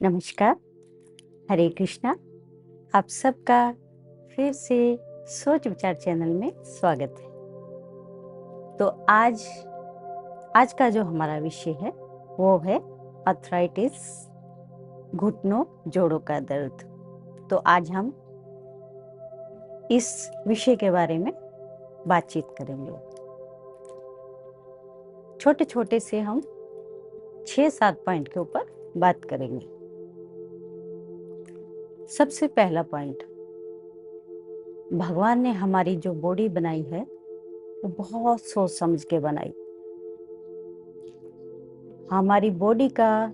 नमस्कार, हरे कृष्णा। आप सबका फिर से सोच विचार चैनल में स्वागत है। तो आज का जो हमारा विषय है वो है आर्थराइटिस, घुटनों जोड़ों का दर्द। तो आज हम इस विषय के बारे में बातचीत करेंगे। छोटे छोटे से हम 6-7 पॉइंट के ऊपर बात करेंगे। सबसे पहला पॉइंट, भगवान ने हमारी जो बॉडी बनाई है वो बहुत सोच समझ के बनाई। हमारी बॉडी का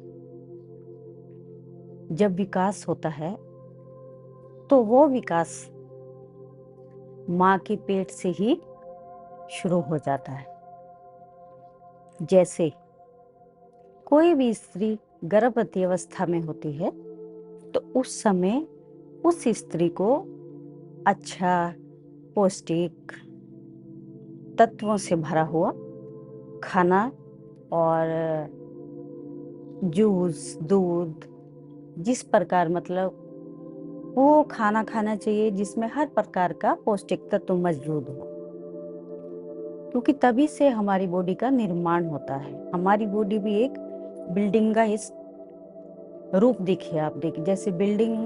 जब विकास होता है तो वो विकास माँ के पेट से ही शुरू हो जाता है। जैसे कोई भी स्त्री गर्भवती अवस्था में होती है तो उस समय उस स्त्री को अच्छा पौष्टिक तत्वों से भरा हुआ खाना और जूस, दूध, जिस प्रकार मतलब वो खाना खाना चाहिए जिसमें हर प्रकार का पौष्टिक तत्व मौजूद हो, क्योंकि तभी से हमारी बॉडी का निर्माण होता है। हमारी बॉडी भी एक बिल्डिंग का इस रूप देखिए, आप देखिए जैसे बिल्डिंग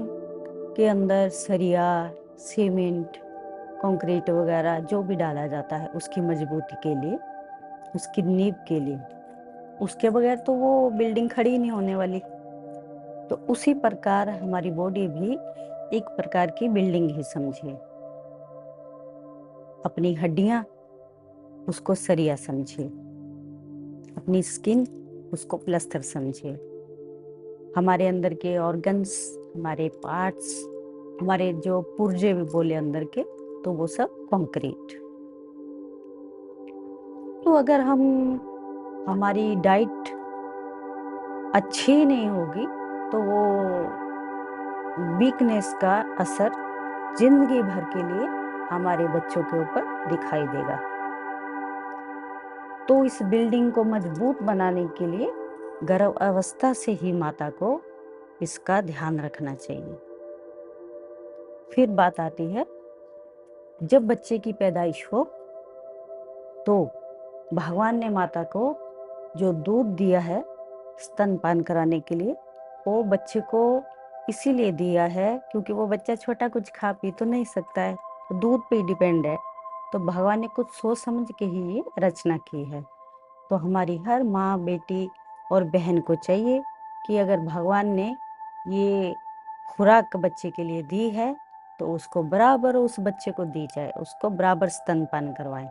के अंदर सरिया, सीमेंट, कंक्रीट वगैरह जो भी डाला जाता है उसकी मजबूती के लिए, उसकी नींव के लिए, उसके बगैर तो वो बिल्डिंग खड़ी नहीं होने वाली। तो उसी प्रकार हमारी बॉडी भी एक प्रकार की बिल्डिंग ही समझिए। अपनी हड्डियां उसको सरिया समझिए, अपनी स्किन उसको प्लास्टर समझिए, हमारे अंदर के ऑर्गन्स, हमारे पार्ट्स, हमारे जो पुर्जे भी बोले अंदर के, तो वो सब कंक्रीट। तो अगर हमारी डाइट अच्छी नहीं होगी तो वो वीकनेस का असर जिंदगी भर के लिए हमारे बच्चों के ऊपर दिखाई देगा। तो इस बिल्डिंग को मजबूत बनाने के लिए गर्भ अवस्था से ही माता को इसका ध्यान रखना चाहिए। फिर बात आती है, जब बच्चे की पैदाइश हो तो भगवान ने माता को जो दूध दिया है स्तनपान कराने के लिए, वो बच्चे को इसीलिए दिया है क्योंकि वो बच्चा छोटा कुछ खा पी तो नहीं सकता है, तो दूध पे ही डिपेंड है। तो भगवान ने कुछ सोच समझ के ही ये रचना की है। तो हमारी हर माँ, बेटी और बहन को चाहिए कि अगर भगवान ने ये खुराक बच्चे के लिए दी है तो उसको बराबर उस बच्चे को दी जाए, उसको बराबर स्तनपान करवाएं।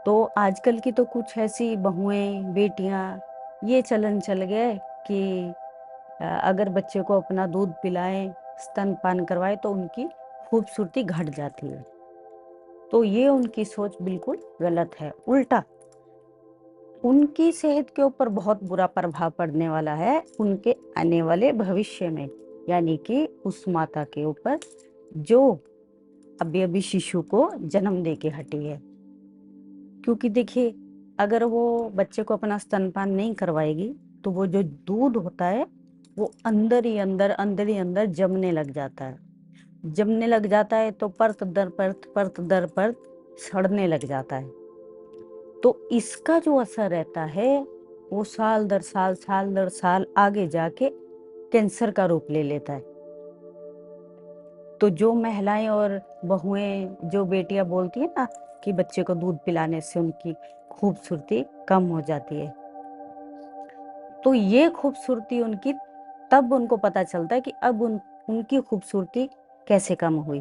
तो आजकल की तो कुछ ऐसी बहुएं, बेटियां, ये चलन चल गए कि अगर बच्चे को अपना दूध पिलाएं, स्तनपान करवाएं तो उनकी खूबसूरती घट जाती है। तो ये उनकी सोच बिल्कुल गलत है। उल्टा उनकी सेहत के ऊपर बहुत बुरा प्रभाव पड़ने वाला है उनके आने वाले भविष्य में, यानी कि उस माता के ऊपर जो अभी अभी शिशु को जन्म दे के हटी है। क्योंकि देखिए, अगर वो बच्चे को अपना स्तनपान नहीं करवाएगी तो वो जो दूध होता है वो अंदर ही अंदर जमने लग जाता है। जमने लग जाता है तो परत दर परत सड़ने लग जाता है। तो इसका जो असर रहता है वो साल दर साल आगे जाके कैंसर का रूप ले लेता है। तो जो महिलाएं और बहुएं, जो बेटियां बोलती है ना कि बच्चे को दूध पिलाने से उनकी खूबसूरती कम हो जाती है, तो ये खूबसूरती उनकी तब उनको पता चलता है कि अब उनकी खूबसूरती कैसे कम हुई।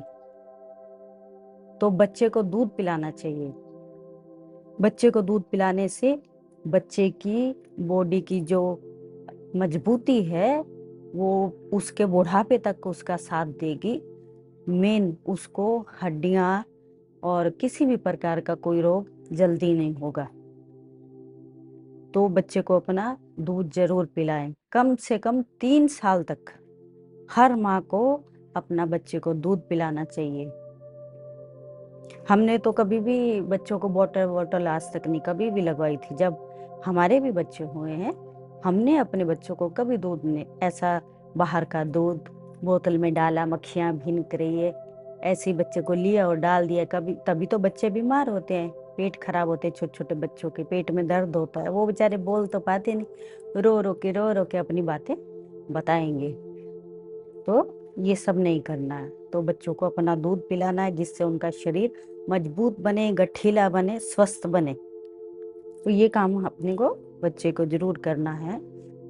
तो बच्चे को दूध पिलाना चाहिए। बच्चे को दूध पिलाने से बच्चे की बॉडी की जो मजबूती है वो उसके बुढ़ापे तक उसका साथ देगी। मेन उसको हड्डियां और किसी भी प्रकार का कोई रोग जल्दी नहीं होगा। तो बच्चे को अपना दूध जरूर पिलाएं, कम से कम 3 साल तक हर माँ को अपना बच्चे को दूध पिलाना चाहिए। हमने तो कभी भी बच्चों को बॉटल आज तक नहीं कभी भी लगवाई थी। जब हमारे भी बच्चे हुए हैं हमने अपने बच्चों को कभी दूध ने ऐसा बाहर का दूध बोतल में डाला, मक्खियाँ भिनक रही है, ऐसे ही बच्चे को लिया और डाल दिया, कभी तभी तो बच्चे बीमार होते हैं, पेट खराब होते हैं, छोटे छोटे बच्चों के पेट में दर्द होता है, वो बेचारे बोल तो पाते नहीं, रो रो के अपनी बातें बताएंगे। तो ये सब नहीं करना है, तो बच्चों को अपना दूध पिलाना है जिससे उनका शरीर मजबूत बने, गठीला बने, स्वस्थ बने। तो ये काम अपने को बच्चे को जरूर करना है।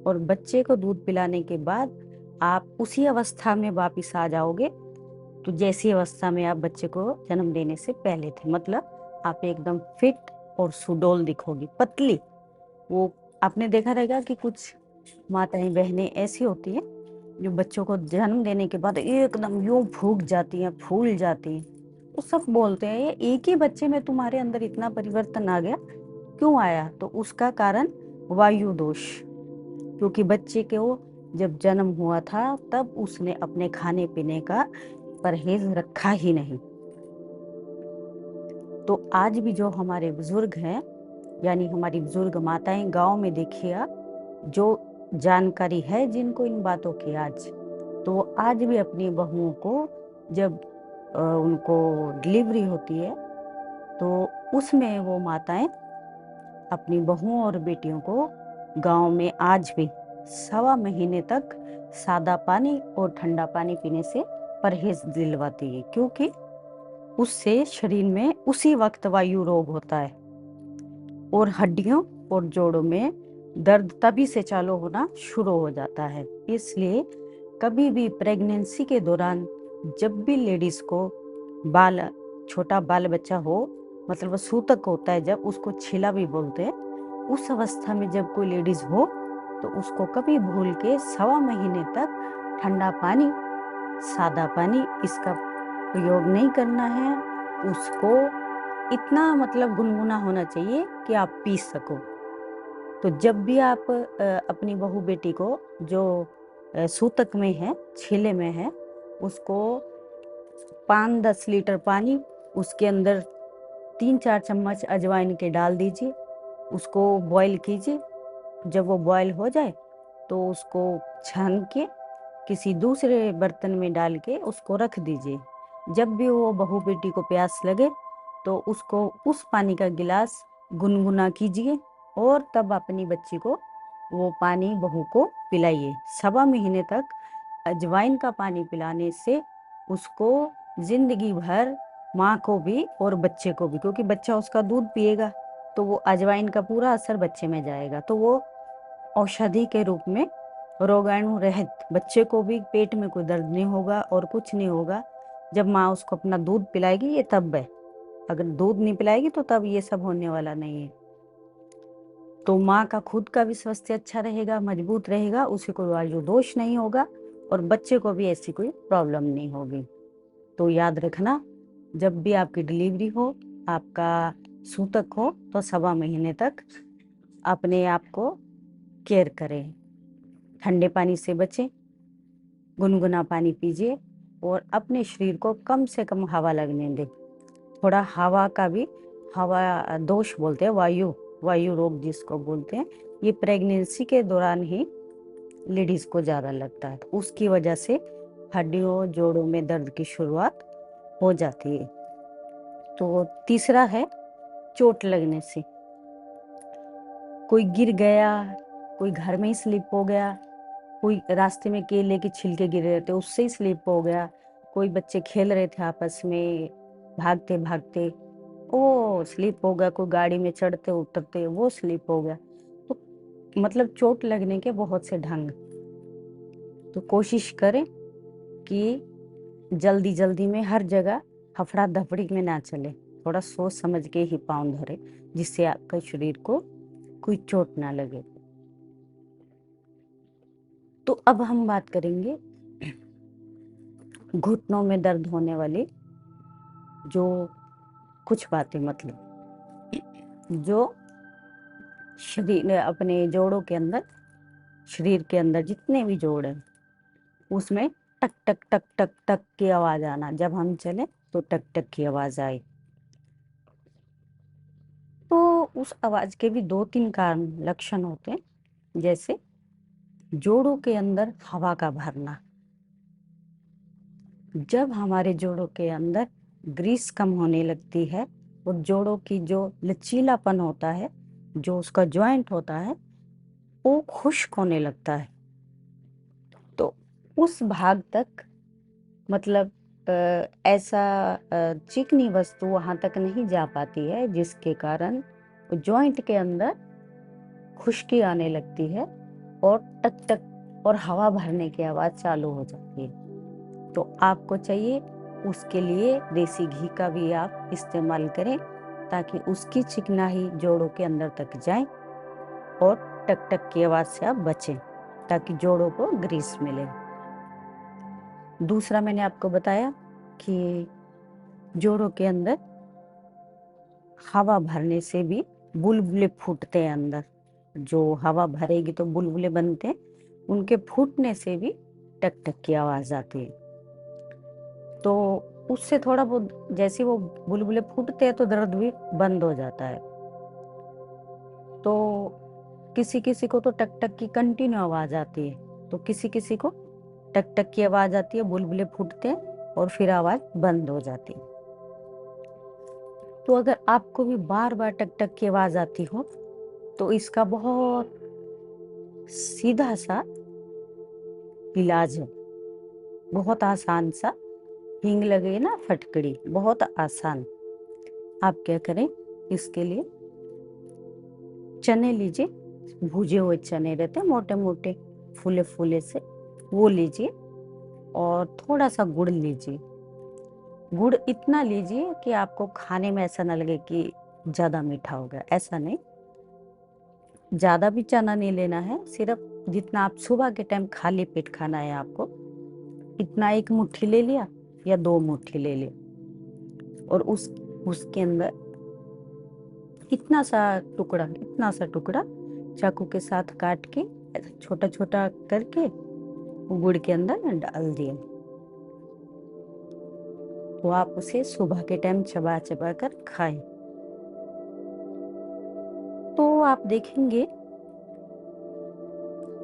और बच्चे को दूध पिलाने के बाद आप उसी अवस्था में वापिस आ जाओगे तो जैसी अवस्था में आप बच्चे को जन्म देने से पहले थे, मतलब आप एकदम फिट और सुडौल दिखोगी, पतली। वो आपने देखा रहेगा कि कुछ माताएं बहनें ऐसी होती हैं जो बच्चों को जन्म देने के बाद एकदम यूं फूक जाती हैं, फूल जाती हैं। वो सब बोलते हैं ये एक ही बच्चे में तुम्हारे अंदर इतना परिवर्तन आ गया, क्यों आया? तो उसका कारण वायु दोष, क्योंकि बच्चे को जब जन्म हुआ था तब उसने अपने खाने पीने का परहेज रखा ही नहीं। तो आज भी जो हमारे बुजुर्ग हैं, यानी हमारी बुजुर्ग माताएं, गांव में देखिए आप, जो जानकारी है जिनको इन बातों की आज, तो आज भी अपनी बहुओं को जब उनको डिलीवरी होती है तो उसमें वो माताएं अपनी बहुओं और बेटियों को गांव में आज भी 1.25 महीने तक सादा पानी और ठंडा पानी पीने से परहेज दिलवाती है, क्योंकि उससे शरीर में उसी वक्त वायु रोग होता है और हड्डियों और जोड़ों में दर्द तभी से चालू होना शुरू हो जाता है। इसलिए कभी भी प्रेगनेंसी के दौरान जब भी लेडीज को छोटा बाल बच्चा हो, मतलब वो सूतक होता है, जब उसको छिला भी बोलते हैं, उस अवस्था में जब कोई लेडीज हो तो उसको कभी भूल के 1.25 महीने तक ठंडा पानी, सादा पानी इसका प्रयोग नहीं करना है। उसको इतना मतलब गुनगुना होना चाहिए कि आप पी सको। तो जब भी आप अपनी बहू बेटी को जो सूतक में है, छीले में है, उसको 5-10 लीटर पानी, उसके अंदर 3-4 चम्मच अजवाइन के डाल दीजिए, उसको बॉईल कीजिए। जब वो बॉईल हो जाए तो उसको छान के किसी दूसरे बर्तन में डाल के उसको रख दीजिए। जब भी वो बहू बेटी को प्यास लगे तो उसको उस पानी का गिलास गुनगुना कीजिए और तब अपनी बच्ची को वो पानी बहू को पिलाइए। 1.25 महीने तक अजवाइन का पानी पिलाने से उसको जिंदगी भर, माँ को भी और बच्चे को भी, क्योंकि बच्चा उसका दूध पिएगा तो वो अजवाइन का पूरा असर बच्चे में जाएगा, तो वो औषधि के रूप में रोगाणु रहित बच्चे को भी पेट में कोई दर्द नहीं होगा और कुछ नहीं होगा। जब माँ उसको अपना दूध पिलाएगी ये तब है, अगर दूध नहीं पिलाएगी तो तब ये सब होने वाला नहीं है। तो माँ का खुद का भी स्वास्थ्य अच्छा रहेगा, मजबूत रहेगा, उसे कोई वायु दोष नहीं होगा और बच्चे को भी ऐसी कोई प्रॉब्लम नहीं होगी। तो याद रखना, जब भी आपकी डिलीवरी हो, आपका सूतक हो, तो 1.25 महीने तक अपने आप को केयर करें, ठंडे पानी से बचें, गुनगुना पानी पीजिए और अपने शरीर को कम से कम हवा लगने दें। थोड़ा हवा का भी, हवा दोष बोलते हैं, वायु रोग जिसको बोलते हैं, ये प्रेगनेंसी के दौरान ही लेडीज को ज़्यादा लगता है, तो उसकी वजह से हड्डियों जोड़ों में दर्द की शुरुआत हो जाती है। तो तीसरा है चोट लगने से, कोई गिर गया, कोई घर में ही स्लिप हो गया, कोई रास्ते में केले के छिलके गिर रहे थे उससे ही स्लिप हो गया, कोई बच्चे खेल रहे थे आपस में भागते भागते वो स्लिप हो गया, कोई गाड़ी में चढ़ते उतरते वो स्लिप हो गया। तो मतलब चोट लगने के बहुत से ढंग। तो कोशिश करें कि जल्दी जल्दी में हर जगह हफड़ा दफड़ी में ना चले, थोड़ा सोच समझ के ही पाँव धरे, जिससे आपके शरीर को कोई चोट ना लगे। तो अब हम बात करेंगे घुटनों में दर्द होने वाली जो कुछ बातें, मतलब जो शरीर अपने जोड़ों के अंदर, शरीर के अंदर जितने भी जोड़ हैं उसमें टक टक टक टक टक की आवाज आना, जब हम चले तो टक टक की आवाज आए। तो उस आवाज के भी 2-3 कारण लक्षण होते हैं। जैसे जोड़ों के अंदर हवा का भरना। जब हमारे जोड़ों के अंदर ग्रीस कम होने लगती है और जोड़ों की जो लचीलापन होता है, जो उसका जॉइंट होता है, वो खुश्क होने लगता है। तो उस भाग तक मतलब ऐसा चिकनी वस्तु वहां तक नहीं जा पाती है, जिसके कारण जॉइंट के अंदर खुश्की आने लगती है और टक टक और हवा भरने की आवाज चालू हो जाती है। तो आपको चाहिए उसके लिए देसी घी का भी आप इस्तेमाल करें, ताकि उसकी चिकनाई जोड़ों के अंदर तक जाए और टक टक की आवाज से आप बचें, ताकि जोड़ों को ग्रीस मिले। दूसरा मैंने आपको बताया कि जोड़ों के अंदर हवा भरने से भी बुलबुले फूटते हैं। अंदर जो हवा भरेगी तो बुलबुले बनते हैं, उनके फूटने से भी टक टक की आवाज आती है। तो उससे थोड़ा बहुत, जैसे वो बुलबुले फूटते हैं तो दर्द भी बंद हो जाता है। तो किसी किसी को तो टक टक की कंटिन्यू आवाज आती है, तो किसी किसी को टक टक की आवाज आती है, बुलबुले फूटते हैं और फिर आवाज बंद हो जाती है। तो अगर आपको भी बार बार टक टक की आवाज आती हो, तो इसका बहुत सीधा सा इलाज है, बहुत आसान सा। हींग लगे ना फटकड़ी, बहुत आसान। आप क्या करें, इसके लिए चने लीजिए, भुजे हुए चने रहते हैं मोटे मोटे फूले फूले से, वो लीजिए और थोड़ा सा गुड़ लीजिए। गुड़ इतना लीजिए कि आपको खाने में ऐसा ना लगे कि ज्यादा मीठा हो गया, ऐसा नहीं। ज्यादा भी चना नहीं लेना है, सिर्फ जितना आप सुबह के टाइम खाली पेट खाना है आपको, इतना एक मुट्ठी ले लिया या 2 मुट्ठी ले लिया। और उसके अंदर इतना सा टुकड़ा चाकू के साथ काट के छोटा छोटा करके गुड़ के अंदर डाल दिए। तो आप उसे सुबह के टाइम चबा चबा कर खाएं। तो आप देखेंगे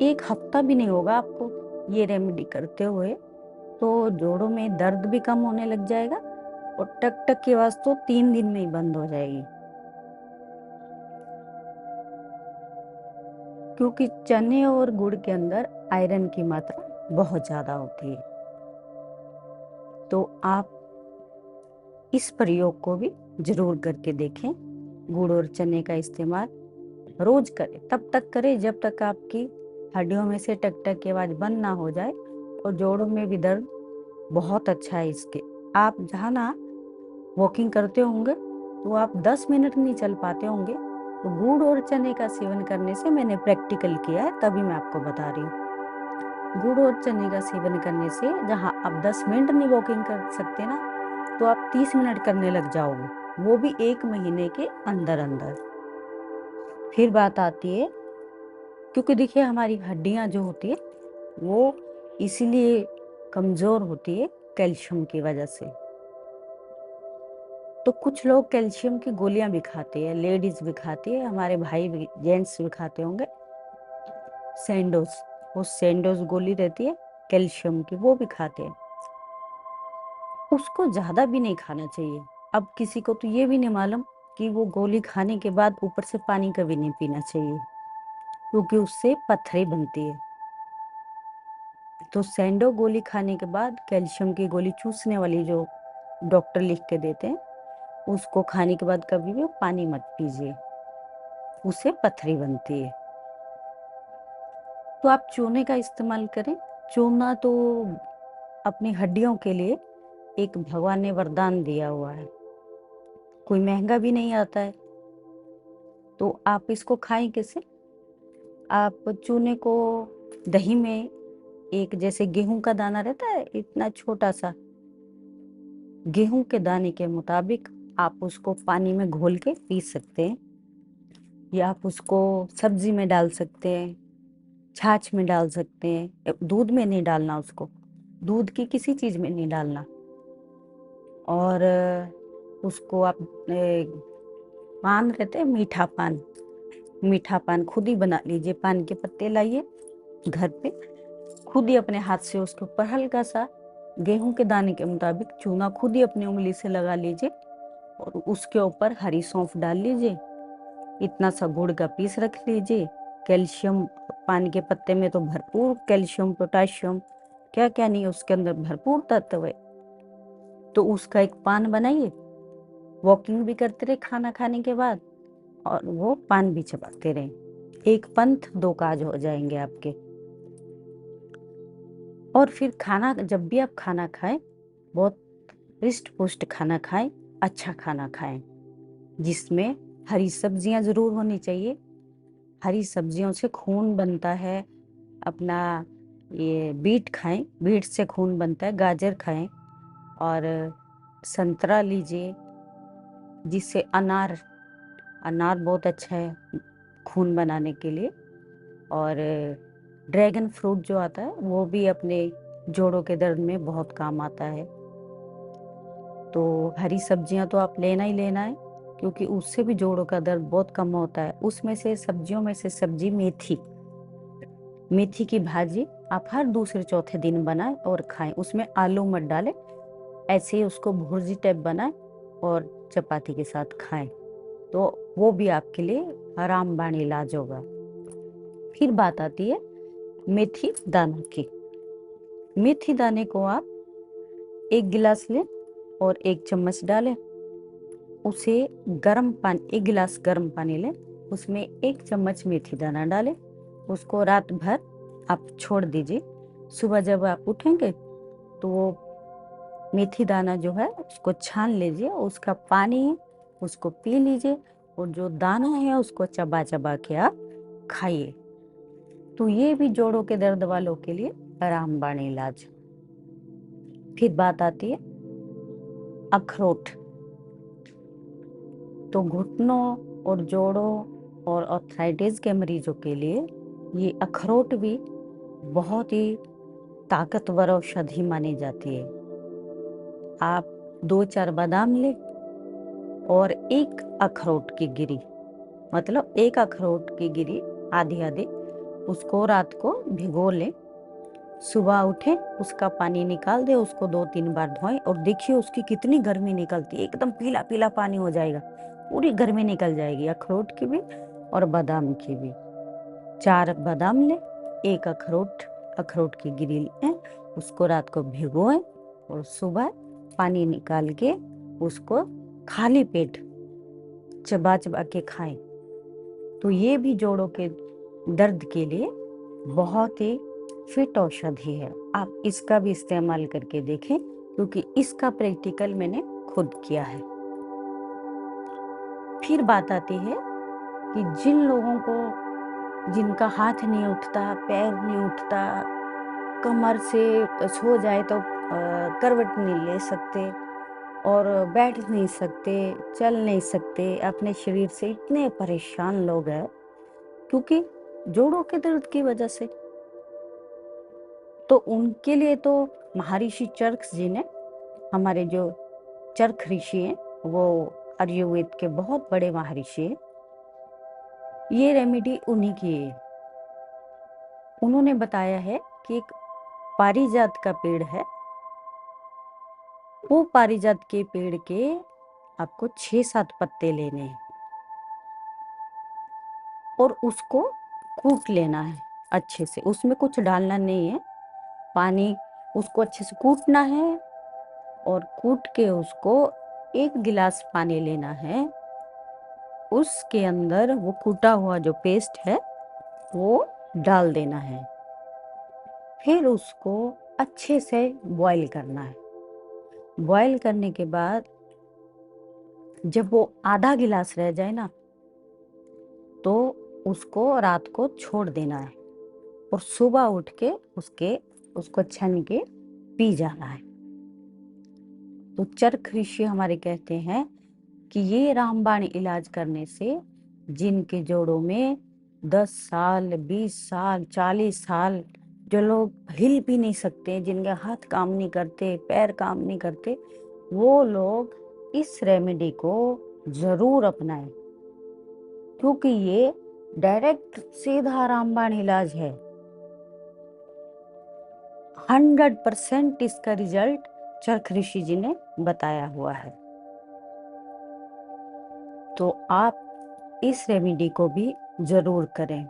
1 हफ्ता भी नहीं होगा आपको ये रेमेडी करते हुए, तो जोड़ों में दर्द भी कम होने लग जाएगा और टक टक की आवाज तो 3 दिन में ही बंद हो जाएगी। क्योंकि चने और गुड़ के अंदर आयरन की मात्रा बहुत ज्यादा होती है। तो आप इस प्रयोग को भी जरूर करके देखें। गुड़ और चने का इस्तेमाल रोज करें, तब तक करें जब तक आपकी हड्डियों में से टक टक की आवाज बंद ना हो जाए और जोड़ों में भी दर्द बहुत अच्छा है इसके। आप जहाँ ना वॉकिंग करते होंगे तो आप 10 मिनट नहीं चल पाते होंगे, तो गुड़ और चने का सेवन करने से, मैंने प्रैक्टिकल किया है तभी मैं आपको बता रही हूँ, गुड़ और चने का सेवन करने से जहाँ आप 10 मिनट नहीं वॉकिंग कर सकते ना, तो आप 30 मिनट करने लग जाओगे, वो भी 1 महीने के अंदर अंदर। फिर बात आती है, क्योंकि देखिए हमारी हड्डियां जो होती है वो इसीलिए कमजोर होती है कैल्शियम की वजह से। तो कुछ लोग कैल्शियम की गोलियां भी खाते हैं, लेडीज भी खाती है, हमारे भाई भी, जेंट्स भी खाते होंगे सैंडोज। वो सैंडोज गोली रहती है कैल्शियम की, वो भी खाते हैं। उसको ज्यादा भी नहीं खाना चाहिए। अब किसी को तो ये भी नहीं मालूम कि वो गोली खाने के बाद ऊपर से पानी कभी नहीं पीना चाहिए, क्योंकि उससे पत्थरी बनती है। तो सैंडो गोली खाने के बाद कैल्शियम की गोली चूसने वाली जो डॉक्टर लिख के देते हैं, उसको खाने के बाद कभी भी पानी मत पीजिए, उससे पथरी बनती है। तो आप चूने का इस्तेमाल करें। चूना तो अपनी हड्डियों के लिए एक भगवान ने वरदान दिया हुआ है, कोई महंगा भी नहीं आता है। तो आप इसको खाएं कैसे? आप चूने को दही में, एक जैसे गेहूं का दाना रहता है इतना छोटा सा, गेहूं के दाने के मुताबिक आप उसको पानी में घोल के पी सकते हैं, या आप उसको सब्जी में डाल सकते हैं, छाछ में डाल सकते हैं। दूध में नहीं डालना उसको, दूध की किसी चीज में नहीं डालना। और उसको आप पान रहते हैं, मीठा पान, मीठा पान खुद ही बना लीजिए। पान के पत्ते लाइए घर पे, खुद ही अपने हाथ से उसके ऊपर हल्का सा गेहूं के दाने के मुताबिक चूना खुद ही अपनी उंगली से लगा लीजिए और उसके ऊपर हरी सौंफ डाल लीजिए। इतना सा गुड़ का पीस रख लीजिए। कैल्शियम पान के पत्ते में तो भरपूर कैल्शियम, पोटाशियम, क्या क्या नहीं, उसके अंदर भरपूर तत्व है। तो उसका एक पान बनाइए, वॉकिंग भी करते रहे खाना खाने के बाद और वो पान भी चबाते रहे। एक पंथ दो काज हो जाएंगे आपके। और फिर खाना, जब भी आप खाना खाएं, बहुत हृष्ट पुष्ट खाना खाएं, अच्छा खाना खाएं, जिसमें हरी सब्जियां जरूर होनी चाहिए। हरी सब्जियों से खून बनता है अपना। ये बीट खाएं, बीट से खून बनता है। गाजर खाएं और संतरा लीजिए, जिससे अनार बहुत अच्छा है खून बनाने के लिए। और ड्रैगन फ्रूट जो आता है वो भी अपने जोड़ों के दर्द में बहुत काम आता है। तो हरी सब्जियां तो आप लेना ही लेना है, क्योंकि उससे भी जोड़ों का दर्द बहुत कम होता है। उसमें से सब्जियों में से सब्जी मेथी, मेथी की भाजी आप हर दूसरे चौथे दिन बनाएं और खाएं। उसमें आलू मत डालें, ऐसे ही उसको भुर्जी टाइप बनाएं और चपाती के साथ खाएं, तो वो भी आपके लिए रामबाण इलाज होगा। फिर बात आती है मेथी दाना की। मेथी दाने को आप 1 गिलास लें और 1 चम्मच डालें। उसे गर्म पानी, 1 गिलास गर्म पानी लें, उसमें 1 चम्मच मेथी दाना डालें। उसको रात भर आप छोड़ दीजिए। सुबह जब आप उठेंगे तो वो मेथी दाना जो है उसको छान लीजिए, उसका पानी है उसको पी लीजिए और जो दाना है उसको चबा चबा के आप खाइए। तो ये भी जोड़ों के दर्द वालों के लिए रामबाण इलाज। फिर बात आती है अखरोट। तो घुटनों और जोड़ों और आर्थराइटिस के मरीजों के लिए ये अखरोट भी बहुत ही ताकतवर औषधि मानी जाती है। आप 2-4 बादाम लें और 1 अखरोट की गिरी, मतलब 1 अखरोट की गिरी आधी आधी, उसको रात को भिगो लें। सुबह उठे उसका पानी निकाल दे, उसको 2-3 बार धोएं और देखिए उसकी कितनी गर्मी निकलती है। एकदम पीला पीला पानी हो जाएगा, पूरी गर्मी निकल जाएगी अखरोट की भी और बादाम की भी। 4 बादाम लें, 1 अखरोट की गिरी लें, उसको रात को भिगोएं और सुबह पानी निकाल के उसको खाली पेट चबा चबा के खाएं। तो ये भी जोड़ों के दर्द के लिए बहुत ही फिट औषधि है। आप इसका भी इस्तेमाल करके देखें, क्योंकि इसका प्रैक्टिकल मैंने खुद किया है। फिर बात आती है कि जिन लोगों को, जिनका हाथ नहीं उठता, पैर नहीं उठता, कमर से सो जाए तो करवट नहीं ले सकते और बैठ नहीं सकते, चल नहीं सकते, अपने शरीर से इतने परेशान लोग हैं क्योंकि जोड़ों के दर्द की वजह से, तो उनके लिए तो महर्षि चरक जी ने, हमारे जो चरक ऋषि हैं, वो आयुर्वेद के बहुत बड़े महर्षि हैं, ये रेमेडी उन्हीं की है। उन्होंने बताया है कि एक पारिजात का पेड़ है, वो पारिजात के पेड़ के आपको 6-7 पत्ते लेने हैं और उसको कूट लेना है अच्छे से। उसमें कुछ डालना नहीं है, पानी, उसको अच्छे से कूटना है और कूट के उसको 1 गिलास पानी लेना है। उसके अंदर वो कूटा हुआ जो पेस्ट है वो डाल देना है। फिर उसको अच्छे से बॉईल करना है। बॉईल करने के बाद जब वो आधा गिलास रह जाए ना, तो उसको रात को छोड़ देना है और सुबह उठ के उसको छन के पी जाना है। तो चरक ऋषि हमारे कहते हैं कि ये रामबाण इलाज करने से जिनके जोड़ों में 10 साल, 20 साल, 40 साल, जो लोग हिल भी नहीं सकते, जिनके हाथ काम नहीं करते, पैर काम नहीं करते, वो लोग इस रेमेडी को जरूर अपनाएं, क्योंकि ये डायरेक्ट सीधा रामबाण इलाज है। 100% इसका रिजल्ट चरक ऋषि जी ने बताया हुआ है। तो आप इस रेमेडी को भी जरूर करें।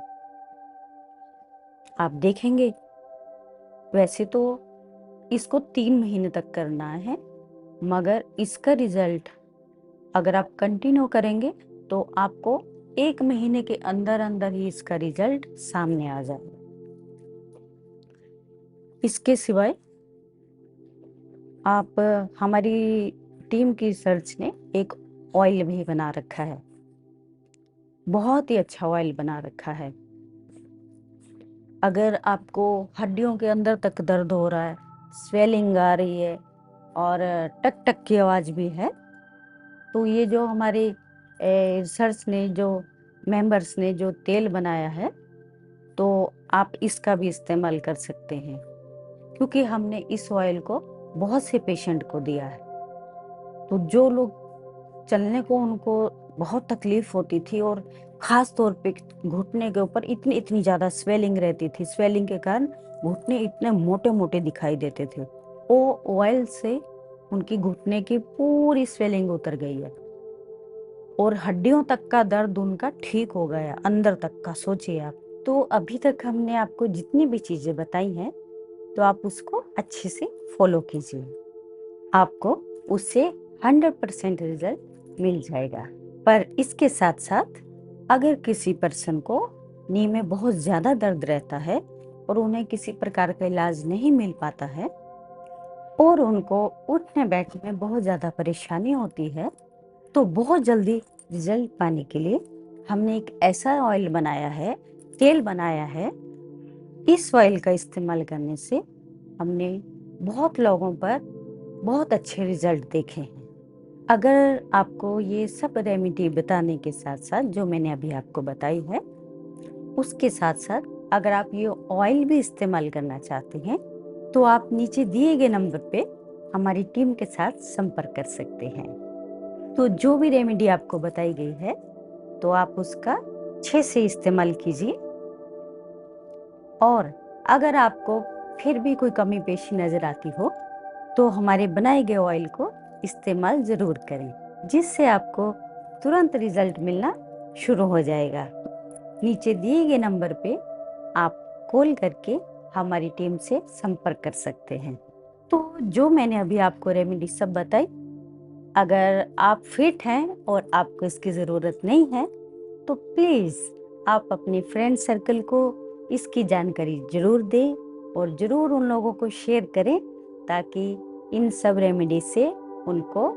आप देखेंगे, वैसे तो इसको 3 महीने तक करना है, मगर इसका रिजल्ट अगर आप कंटिन्यू करेंगे तो आपको 1 महीने के अंदर अंदर ही इसका रिजल्ट सामने आ जाएगा। इसके सिवाय आप हमारी टीम की रिसर्च ने एक ऑयल भी बना रखा है, बहुत ही अच्छा ऑयल बना रखा है। अगर आपको हड्डियों के अंदर तक दर्द हो रहा है, स्वेलिंग आ रही है और टक टक की आवाज़ भी है, तो ये जो हमारे रिसर्च ने, जो मेंबर्स ने जो तेल बनाया है, तो आप इसका भी इस्तेमाल कर सकते हैं, क्योंकि हमने इस ऑयल को बहुत से पेशेंट को दिया है। तो जो लोग चलने को उनको बहुत तकलीफ होती थी और ख़ास तौर पे घुटने के ऊपर इतनी इतनी ज़्यादा स्वेलिंग रहती थी, स्वेलिंग के कारण घुटने इतने मोटे मोटे दिखाई देते थे, वो ऑयल से उनकी घुटने की पूरी स्वेलिंग उतर गई है और हड्डियों तक का दर्द उनका ठीक हो गया, अंदर तक का। सोचिए आप। तो अभी तक हमने आपको जितनी भी चीज़ें बताई हैं, तो आप उसको अच्छे से फॉलो कीजिए, आपको उससे 100% रिजल्ट मिल जाएगा। पर इसके साथ साथ अगर किसी पर्सन को नी में बहुत ज़्यादा दर्द रहता है और उन्हें किसी प्रकार का इलाज नहीं मिल पाता है और उनको उठने बैठने में बहुत ज़्यादा परेशानी होती है, तो बहुत जल्दी रिजल्ट पाने के लिए हमने एक ऐसा ऑयल बनाया है, तेल बनाया है। इस ऑयल का इस्तेमाल करने से हमने बहुत लोगों पर बहुत अच्छे रिजल्ट देखे हैं। अगर आपको ये सब रेमेडी बताने के साथ साथ जो मैंने अभी आपको बताई है, उसके साथ साथ अगर आप ये ऑयल भी इस्तेमाल करना चाहते हैं, तो आप नीचे दिए गए नंबर पे हमारी टीम के साथ संपर्क कर सकते हैं। तो जो भी रेमेडी आपको बताई गई है, तो आप उसका अच्छे से इस्तेमाल कीजिए और अगर आपको फिर भी कोई कमी पेशी नजर आती हो, तो हमारे बनाए गए ऑयल को इस्तेमाल जरूर करें, जिससे आपको तुरंत रिजल्ट मिलना शुरू हो जाएगा। नीचे दिए गए नंबर पे आप कॉल करके हमारी टीम से संपर्क कर सकते हैं। तो जो मैंने अभी आपको रेमेडी सब बताई, अगर आप फिट हैं और आपको इसकी ज़रूरत नहीं है, तो प्लीज़ आप अपने फ्रेंड सर्कल को इसकी जानकारी जरूर दें और ज़रूर उन लोगों को शेयर करें, ताकि इन सब रेमेडी से उनको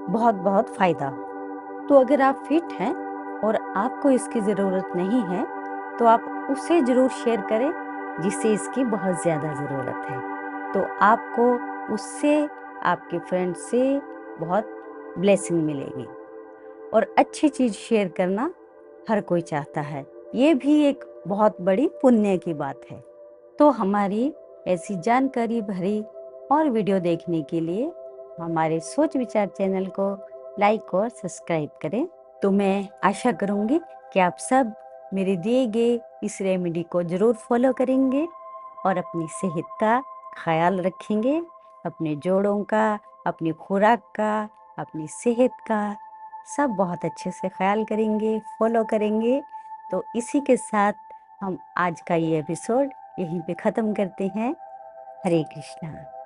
बहुत बहुत फ़ायदा हो। तो अगर आप फिट हैं और आपको इसकी ज़रूरत नहीं है, तो आप उसे ज़रूर शेयर करें जिसे इसकी बहुत ज़्यादा ज़रूरत है। तो आपको उससे, आपके फ्रेंड से बहुत ब्लेसिंग मिलेगी। और अच्छी चीज़ शेयर करना हर कोई चाहता है, ये भी एक बहुत बड़ी पुण्य की बात है। तो हमारी ऐसी जानकारी भरी और वीडियो देखने के लिए हमारे सोच विचार चैनल को लाइक और सब्सक्राइब करें। तो मैं आशा करूंगी कि आप सब मेरे दिए गए इस रेमेडी को ज़रूर फॉलो करेंगे और अपनी सेहत का ख्याल रखेंगे, अपने जोड़ों का, अपनी खुराक का, अपनी सेहत का सब बहुत अच्छे से ख्याल करेंगे, फॉलो करेंगे। तो इसी के साथ हम आज का ये एपिसोड यहीं पे ख़त्म करते हैं। हरे कृष्णा।